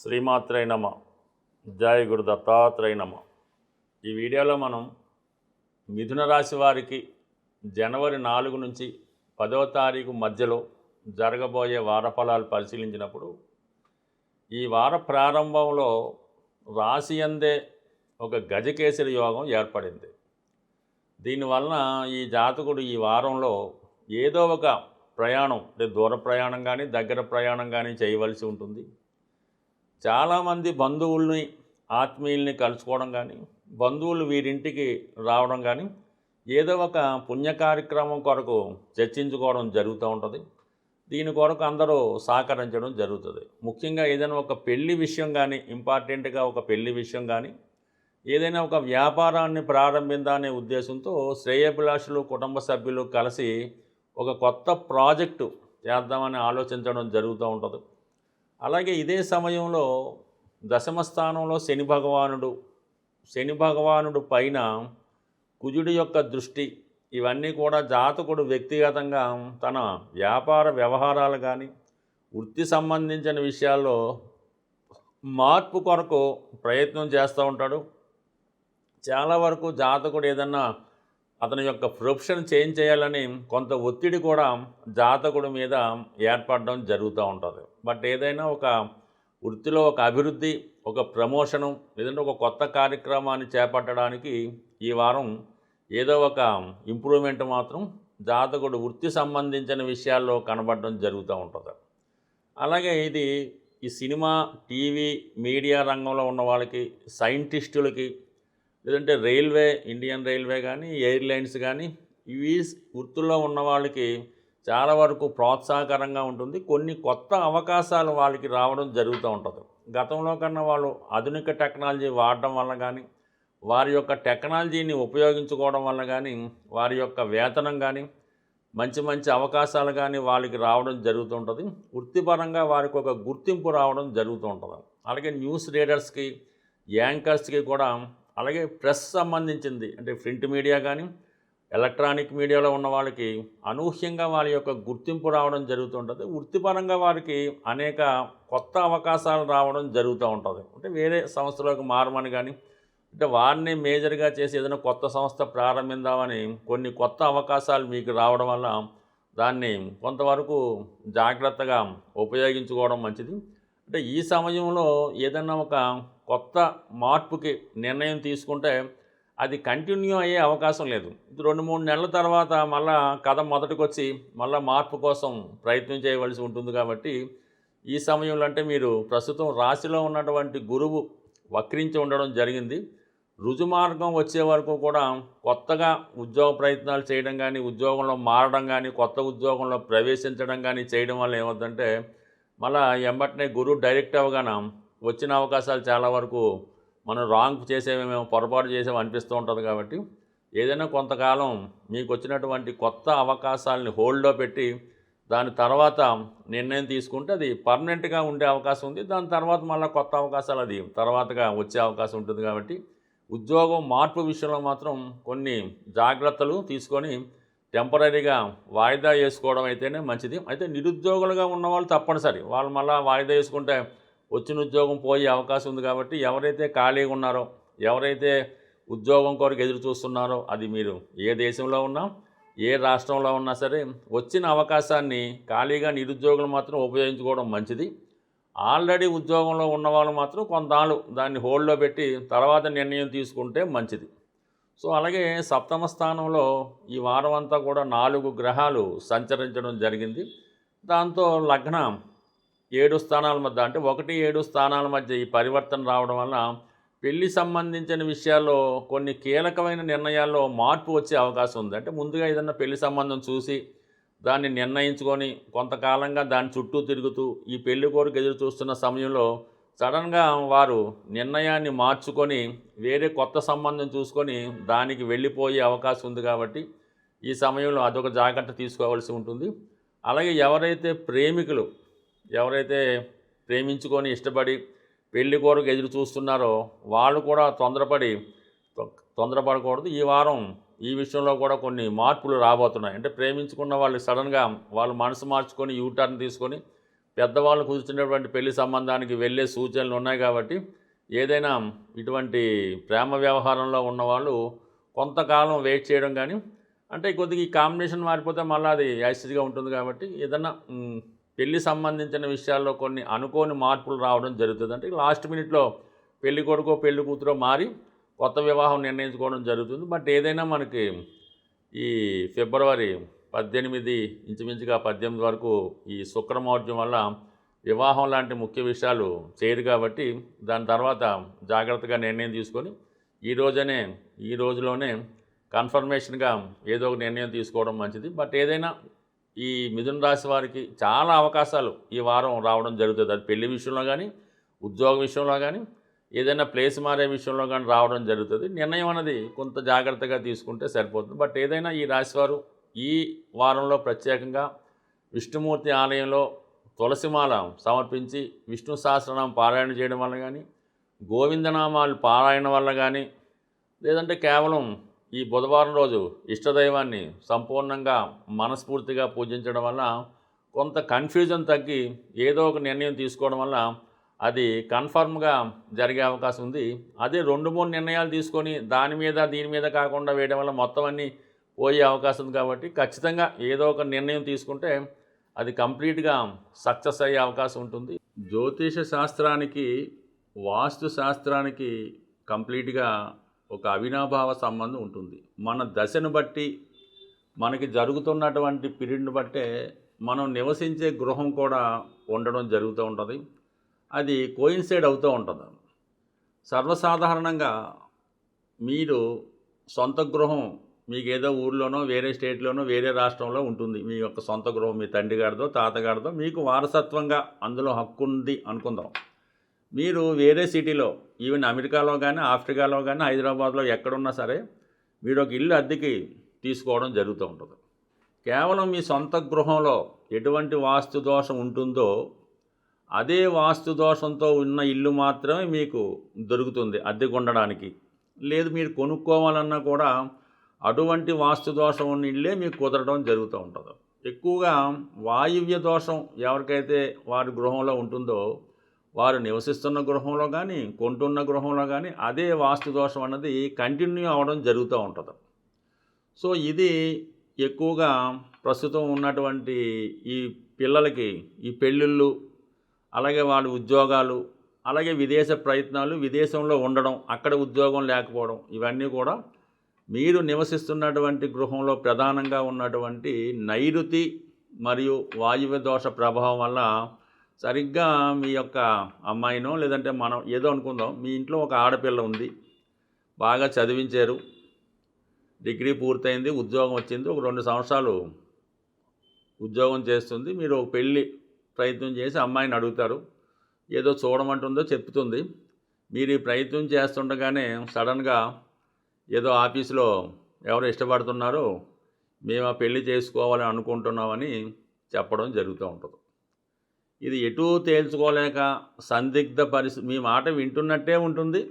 శ్రీమాత్రే నమ. జై గురు దత్తాత్రేయ నమ. ఈ వీడియోలో మనం మిథున రాశి వారికి జనవరి 4 నుంచి 10వ తారీఖు మధ్యలో జరగబోయే వార ఫలాలు పరిశీలించినప్పుడు ఈ వార ప్రారంభంలో రాశి అందే ఒక గజకేసరి యోగం ఏర్పడింది. దీనివలన ఈ జాతకుడు ఈ వారంలో ఏదో ఒక ప్రయాణం, అంటే దూర ప్రయాణం కానీ దగ్గర ప్రయాణం కానీ చేయవలసి ఉంటుంది. చాలామంది బంధువుల్ని, ఆత్మీయుల్ని కలుసుకోవడం కానీ, బంధువులు వీరింటికి రావడం కానీ, ఏదో ఒక పుణ్య కార్యక్రమం కొరకు చర్చించుకోవడం జరుగుతూ ఉంటుంది. దీని కొరకు అందరూ సహకరించడం జరుగుతుంది. ముఖ్యంగా ఏదైనా ఒక పెళ్లి విషయం కానీ, ఇంపార్టెంట్గా ఒక పెళ్లి విషయం కానీ, ఏదైనా ఒక వ్యాపారాన్ని ప్రారంభించాలనే ఉద్దేశంతో శ్రేయోభిలాషులు, కుటుంబ సభ్యులు కలిసి ఒక కొత్త ప్రాజెక్టు చేద్దామని ఆలోచించడం జరుగుతూ ఉంటుంది. అలాగే ఇదే సమయంలో దశమ స్థానంలో శని భగవానుడు పైన కుజుడి యొక్క దృష్టి, ఇవన్నీ కూడా జాతకుడు వ్యక్తిగతంగా తన వ్యాపార వ్యవహారాలు కానీ, వృత్తి సంబంధించిన విషయాల్లో మార్పు కొరకు ప్రయత్నం చేస్తూ ఉంటాడు. చాలా వరకు జాతకుడు ఏదన్నా అతని యొక్క ప్రొఫెషన్ చేంజ్ చేయాలని కొంత ఒత్తిడి కూడా జాతకుడి మీద ఏర్పడడం జరుగుతూ ఉంటుంది. బట్ ఏదైనా ఒక వృత్తిలో ఒక అభివృద్ధి, ఒక ప్రమోషను, లేదంటే ఒక కొత్త కార్యక్రమాన్ని చేపట్టడానికి ఈ వారం ఏదో ఒక ఇంప్రూవ్మెంట్ మాత్రం జాతకుడు వృత్తి సంబంధించిన విషయాల్లో కనబడడం జరుగుతూ ఉంటుంది. అలాగే ఈ సినిమా, టీవీ, మీడియా రంగంలో ఉన్న వాళ్ళకి, సైంటిస్టులకి, లేదంటే ఇండియన్ రైల్వే కానీ, ఎయిర్లైన్స్ కానీ, ఇవి వృత్తుల్లో ఉన్న వాళ్ళకి చాలా వరకు ప్రోత్సాహకరంగా ఉంటుంది. కొన్ని కొత్త అవకాశాలు వాళ్ళకి రావడం జరుగుతూ ఉంటుంది. గతంలో కన్నా వాళ్ళు ఆధునిక టెక్నాలజీ వాడడం వల్ల కానీ, వారి యొక్క టెక్నాలజీని ఉపయోగించుకోవడం వల్ల కానీ, వారి యొక్క వేతనం కానీ, మంచి మంచి అవకాశాలు కానీ వాళ్ళకి రావడం జరుగుతుంటుంది. వృత్తిపరంగా వారికి ఒక గుర్తింపు రావడం జరుగుతూ ఉంటుంది. అలాగే న్యూస్ రీడర్స్కి, యాంకర్స్కి కూడా, అలాగే ప్రెస్ సంబంధించింది, అంటే ప్రింట్ మీడియా కానీ, ఎలక్ట్రానిక్ మీడియాలో ఉన్న వాళ్ళకి అనూహ్యంగా వాళ్ళ యొక్క గుర్తింపు రావడం జరుగుతుంటుంది. వృత్తిపరంగా వారికి అనేక కొత్త అవకాశాలు రావడం జరుగుతూ ఉంటుంది. అంటే వేరే సంస్థలోకి మారమని కానీ, అంటే వారిని మేజర్గా చేసి ఏదైనా కొత్త సంస్థ ప్రారంభిద్దామని కొన్ని కొత్త అవకాశాలు మీకు రావడం వల్ల దాన్ని కొంతవరకు జాగ్రత్తగా ఉపయోగించుకోవడం మంచిది. అంటే ఈ సమయంలో ఏదైనా ఒక కొత్త మార్పుకి నిర్ణయం తీసుకుంటే అది కంటిన్యూ అయ్యే అవకాశం లేదు. 2-3 నెలల తర్వాత మళ్ళా కథ మొదటికి వచ్చి మళ్ళీ మార్పు కోసం ప్రయత్నం చేయవలసి ఉంటుంది. కాబట్టి ఈ సమయంలో, అంటే మీరు ప్రస్తుతం రాశిలో ఉన్నటువంటి గురువు వక్రించి ఉండడం జరిగింది. రుజుమార్గం వచ్చే వరకు కూడా కొత్తగా ఉద్యోగ ప్రయత్నాలు చేయడం కానీ, ఉద్యోగంలో మారడం కానీ, కొత్త ఉద్యోగంలో ప్రవేశించడం కానీ చేయడం వల్ల ఏమవుతుందంటే మళ్ళీ ఎంబటనే గురువు డైరెక్ట్ అవగానే వచ్చిన అవకాశాలు చాలా వరకు మనం రాంగ్ చేసేమేమో, పొరపాటు చేసేమో అనిపిస్తూ ఉంటుంది. కాబట్టి ఏదైనా కొంతకాలం మీకు వచ్చినటువంటి కొత్త అవకాశాలని హోల్డ్లో పెట్టి దాని తర్వాత నిర్ణయం తీసుకుంటే అది పర్మనెంట్గా ఉండే అవకాశం ఉంది. దాని తర్వాత మళ్ళీ కొత్త అవకాశాలు అది తర్వాతగా వచ్చే అవకాశం ఉంటుంది. కాబట్టి ఉద్యోగం మార్పు విషయంలో మాత్రం కొన్ని జాగ్రత్తలు తీసుకొని టెంపరీగా వాయిదా వేసుకోవడం అయితేనే మంచిది. అయితే నిరుద్యోగులుగా ఉన్నవాళ్ళు తప్పనిసరి వాళ్ళు మళ్ళీ వాయిదా వేసుకుంటే వచ్చిన ఉద్యోగం పోయే అవకాశం ఉంది. కాబట్టి ఎవరైతే ఖాళీగా ఉన్నారో, ఎవరైతే ఉద్యోగం కొరకు ఎదురు చూస్తున్నారో, అది మీరు ఏ దేశంలో ఉన్నా, ఏ రాష్ట్రంలో ఉన్నా సరే, వచ్చిన అవకాశాన్ని ఖాళీగా నిరుద్యోగులు మాత్రం ఉపయోగించుకోవడం మంచిది. ఆల్రెడీ ఉద్యోగంలో ఉన్నవాళ్ళు మాత్రం కొంతాళ్ళు దాన్ని హోల్డ్లో పెట్టి తర్వాత నిర్ణయం తీసుకుంటే మంచిది. సో అలాగే సప్తమ స్థానంలో ఈ వారం అంతా కూడా 4 గ్రహాలు సంచరించడం జరిగింది. దాంతో లగ్నం 7 స్థానాల మధ్య, అంటే 1-7 స్థానాల మధ్య ఈ పరివర్తన రావడం వల్ల పెళ్లి సంబంధించిన విషయాల్లో కొన్ని కీలకమైన నిర్ణయాల్లో మార్పు వచ్చే అవకాశం ఉంది. అంటే ముందుగా ఏదన్నా పెళ్లి సంబంధం చూసి దాన్ని నిర్ణయించుకొని కొంతకాలంగా దాని చుట్టూ తిరుగుతూ ఈ పెళ్లి కోరిక ఎదురు చూస్తున్న సమయంలో సడన్గా వారు నిర్ణయాన్ని మార్చుకొని వేరే కొత్త సంబంధం చూసుకొని దానికి వెళ్ళిపోయే అవకాశం ఉంది. కాబట్టి ఈ సమయంలో అదొక జాగ్రత్త తీసుకోవాల్సి ఉంటుంది. అలాగే ఎవరైతే ప్రేమించుకొని ఇష్టపడి పెళ్లి కోరిక ఎదురు చూస్తున్నారో వాళ్ళు కూడా తొందరపడకూడదు. ఈ వారం ఈ విషయంలో కూడా కొన్ని మార్పులు రాబోతున్నాయి. అంటే ప్రేమించుకున్న వాళ్ళు సడన్గా వాళ్ళు మనసు మార్చుకొని యూటర్న్ తీసుకొని పెద్దవాళ్ళు కుదుర్చున్నటువంటి పెళ్లి సంబంధానికి వెళ్ళే సూచనలు ఉన్నాయి కాబట్టి ఏదైనా ఇటువంటి ప్రేమ వ్యవహారంలో ఉన్నవాళ్ళు కొంతకాలం వెయిట్ చేయడం కానీ, అంటే కొద్దిగా ఈ కాంబినేషన్ మారిపోతే మళ్ళీ అది యాసిడ్గా ఉంటుంది కాబట్టి ఏదన్నా పెళ్లి సంబంధించిన విషయాల్లో కొన్ని అనుకోని మార్పులు రావడం జరుగుతుంది. అంటే లాస్ట్ మినిట్లో పెళ్లి కొడుకో పెళ్లి కూతురో మారి కొత్త వివాహం నిర్ణయించుకోవడం జరుగుతుంది. బట్ ఏదైనా మనకి ఈ ఫిబ్రవరి 18 ఇంచుమించుగా 18 వరకు ఈ శుక్రమౌర్జం వల్ల వివాహం లాంటి ముఖ్య విషయాలు చేయరు కాబట్టి దాని తర్వాత జాగ్రత్తగా నిర్ణయం తీసుకొని ఈ రోజులోనే కన్ఫర్మేషన్గా ఏదో ఒక నిర్ణయం తీసుకోవడం మంచిది. బట్ ఏదైనా ఈ మిథున రాశి వారికి చాలా అవకాశాలు ఈ వారం రావడం జరుగుతుంది. అది పెళ్లి విషయంలో కానీ, ఉద్యోగ విషయంలో కానీ, ఏదైనా ప్లేస్ మారే విషయంలో కానీ రావడం జరుగుతుంది. నిర్ణయం అనేది కొంత జాగ్రత్తగా తీసుకుంటే సరిపోతుంది. బట్ ఏదైనా ఈ రాశివారు ఈ వారంలో ప్రత్యేకంగా విష్ణుమూర్తి ఆలయంలో తులసిమాల సమర్పించి విష్ణు సహస్రనామం పారాయణ చేయడం వల్ల కానీ, గోవిందనామాలు పారాయణ వల్ల కానీ, లేదంటే కేవలం ఈ బుధవారం రోజు ఇష్టదైవాన్ని సంపూర్ణంగా మనస్ఫూర్తిగా పూజించడం వల్ల కొంత కన్ఫ్యూజన్ తగ్గి ఏదో ఒక నిర్ణయం తీసుకోవడం వల్ల అది కన్ఫర్మ్గా జరిగే అవకాశం ఉంది. అదే 2-3 నిర్ణయాలు తీసుకొని దీని మీద కాకుండా వేయడం వల్ల మొత్తం అన్నీ పోయే అవకాశం ఉంది. కాబట్టి ఖచ్చితంగా ఏదో ఒక నిర్ణయం తీసుకుంటే అది కంప్లీట్గా సక్సెస్ అయ్యే అవకాశం ఉంటుంది. జ్యోతిష శాస్త్రానికి వాస్తు శాస్త్రానికి కంప్లీట్గా ఒక అవినాభావ సంబంధం ఉంటుంది. మన దశను బట్టి, మనకి జరుగుతున్నటువంటి పీరియడ్ని బట్టే మనం నివసించే గృహం కూడా ఉండడం జరుగుతూ ఉంటుంది. అది కోయిన్సైడ్ అవుతూ ఉంటుంది. సర్వసాధారణంగా మీరు సొంత గృహం మీకు ఏదో ఊర్లోనో, వేరే స్టేట్లోనో, వేరే రాష్ట్రంలో ఉంటుంది. మీ యొక్క సొంత గృహం మీ తండ్రి గారిదో, తాతగారిదో మీకు వారసత్వంగా అందులో హక్కు ఉంది అనుకుందాం. మీరు వేరే సిటీలో, ఈవెన్ అమెరికాలో కానీ, ఆఫ్రికాలో కానీ, హైదరాబాద్లో ఎక్కడున్నా సరే మీరు ఒక ఇల్లు అద్దెకి తీసుకోవడం జరుగుతూ ఉంటుంది. కేవలం మీ సొంత గృహంలో ఎటువంటి వాస్తు దోషం ఉంటుందో అదే వాస్తు దోషంతో ఉన్న ఇల్లు మాత్రమే మీకు దొరుకుతుంది అద్దెకు ఉండడానికి. లేదు మీరు కొనుక్కోవాలన్నా కూడా అటువంటి వాస్తు దోషం ఉన్న ఇల్లే మీకు కుదరడం జరుగుతూ ఉంటుంది. ఎక్కువగా వాయువ్య దోషం ఎవరికైతే వారి గృహంలో ఉంటుందో వారు నివసిస్తున్న గృహంలో కానీ, కొంటున్న గృహంలో కానీ అదే వాస్తు దోషం అన్నది కంటిన్యూ అవ్వడం జరుగుతూ ఉంటుంది. సో ఇది ఎక్కువగా ప్రస్తుతం ఉన్నటువంటి ఈ పిల్లలకి ఈ పెళ్ళిళ్ళు, అలాగే వాళ్ళ ఉద్యోగాలు, అలాగే విదేశ ప్రయత్నాలు, విదేశంలో ఉండడం, అక్కడ ఉద్యోగం లేకపోవడం, ఇవన్నీ కూడా మీరు నివసిస్తున్నటువంటి గృహంలో ప్రధానంగా ఉన్నటువంటి నైరుతి మరియు వాయువ్య దోష ప్రభావం వల్ల సరిగ్గా మీ యొక్క అమ్మాయినో, లేదంటే మనం ఏదో అనుకుందాం, మీ ఇంట్లో ఒక ఆడపిల్ల ఉంది, బాగా చదివించారు, డిగ్రీ పూర్తయింది, ఉద్యోగం వచ్చింది, ఒక 2 సంవత్సరాలు ఉద్యోగం చేస్తుంది. మీరు ఒక పెళ్ళి ప్రయత్నం చేసి అమ్మాయిని అడుగుతారు, ఏదో చూడమంటుందో చెప్తుంది. మీరు ఈ ప్రయత్నం చేస్తుండగానే సడన్గా ఏదో ఆఫీసులో ఎవరు ఇష్టపడుతున్నారో మేము ఆ పెళ్లి చేసుకోవాలని అనుకుంటున్నామని చెప్పడం జరుగుతూ ఉంటుంది. ఇది ఎటూ తేల్చుకోలేక సందిగ్ధ పరిస్థితి, మీ మాట వింటున్నట్టే ఉంటుంది,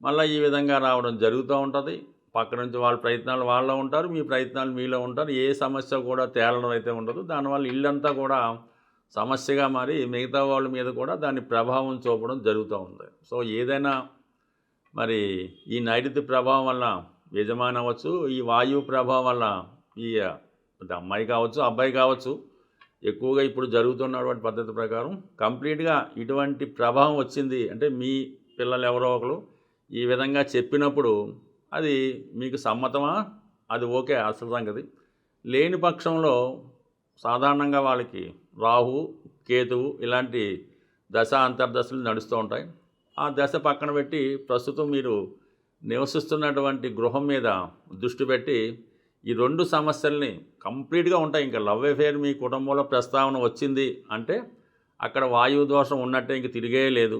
మళ్ళీ ఈ విధంగా రావడం జరుగుతూ ఉంటుంది. పక్క నుంచి వాళ్ళ ప్రయత్నాలు వాళ్ళలో ఉంటారు, మీ ప్రయత్నాలు మీలో ఉంటారు. ఏ సమస్య కూడా తేలడం అయితే ఉండదు. దానివల్ల ఇల్లంతా కూడా సమస్యగా మారి మిగతా వాళ్ళ మీద కూడా దాని ప్రభావం చూపడం జరుగుతూ ఉంది. సో ఏదైనా మరి ఈ నైరుతి ప్రభావం వల్ల యజమాని అవ్వచ్చు, ఈ వాయువు ప్రభావం వల్ల ఈ అమ్మాయి కావచ్చు, అబ్బాయి కావచ్చు, ఎక్కువగా ఇప్పుడు జరుగుతున్నటువంటి పద్ధతి ప్రకారం కంప్లీట్గా ఇటువంటి ప్రభావం వచ్చింది అంటే మీ పిల్లలు ఎవరో ఒకరు ఈ విధంగా చెప్పినప్పుడు అది మీకు సమ్మతమా, అది ఓకే అసలు సంగతి. లేని పక్షంలో సాధారణంగా వాళ్ళకి రాహు, కేతువు ఇలాంటి దశ అంతర్దశలు నడుస్తూ ఉంటాయి. ఆ దశ పక్కన పెట్టి ప్రస్తుతం మీరు నివసిస్తున్నటువంటి గృహం మీద దృష్టి పెట్టి ఈ 2 సమస్యల్ని కంప్లీట్గా ఉంటాయి. ఇంకా లవ్ అఫేర్ మీ కుటుంబంలో ప్రస్తావన వచ్చింది అంటే అక్కడ వాయువు దోషం ఉన్నట్టే, ఇంక తిరిగే లేదు.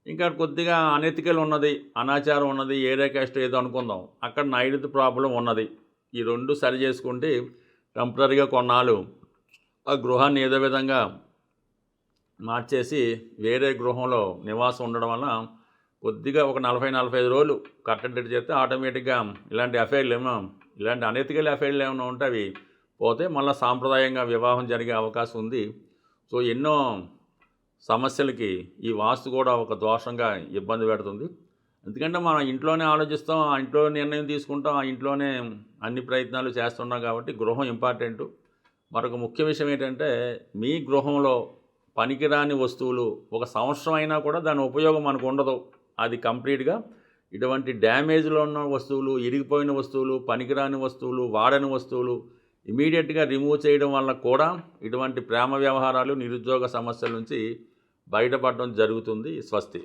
ఇంకా కొద్దిగా అనెతికల్ ఉన్నది, అనాచారం ఉన్నది, ఏరియా క్యాస్ట్ ఏదో అనుకుందాం, అక్కడ నైరుతి ప్రాబ్లం ఉన్నది. ఈ 2 సరి చేసుకుంటే టెంపరీగా కొన్నాళ్ళు ఆ గృహాన్ని ఏదో విధంగా మార్చేసి వేరే గృహంలో నివాసం ఉండడం వల్ల కొద్దిగా ఒక 40-45 రోజులు కట్టడి చేస్తే ఆటోమేటిక్గా ఇలాంటి అఫైర్లు ఇలాంటి అనెతికల్ అఫైర్లు ఏమైనా ఉంటే అవి పోతే మళ్ళీ సాంప్రదాయంగా వివాహం జరిగే అవకాశం ఉంది. సో ఎన్నో సమస్యలకి ఈ వాస్తు కూడా ఒక దోషంగా ఇబ్బంది పెడుతుంది. ఎందుకంటే మనం ఇంట్లోనే ఆలోచిస్తాం, ఆ ఇంట్లో నిర్ణయం తీసుకుంటాం, ఆ ఇంట్లోనే అన్ని ప్రయత్నాలు చేస్తున్నాం కాబట్టి గృహం ఇంపార్టెంటు. మరొక ముఖ్య విషయం ఏంటంటే, మీ గృహంలో పనికిరాని వస్తువులు ఒక సంవత్సరం అయినా కూడా దాని ఉపయోగం మనకు ఉండదు. అది కంప్లీట్గా ఇటువంటి డ్యామేజ్లో ఉన్న వస్తువులు, ఇరిగిపోయిన వస్తువులు, పనికిరాని వస్తువులు, వాడని వస్తువులు ఇమీడియట్గా రిమూవ్ చేయడం వల్ల కూడా ఇటువంటి ప్రేమ వ్యవహారాలు, నిరుద్యోగ సమస్యల నుంచి బయటపడడం జరుగుతుంది. స్వస్తి.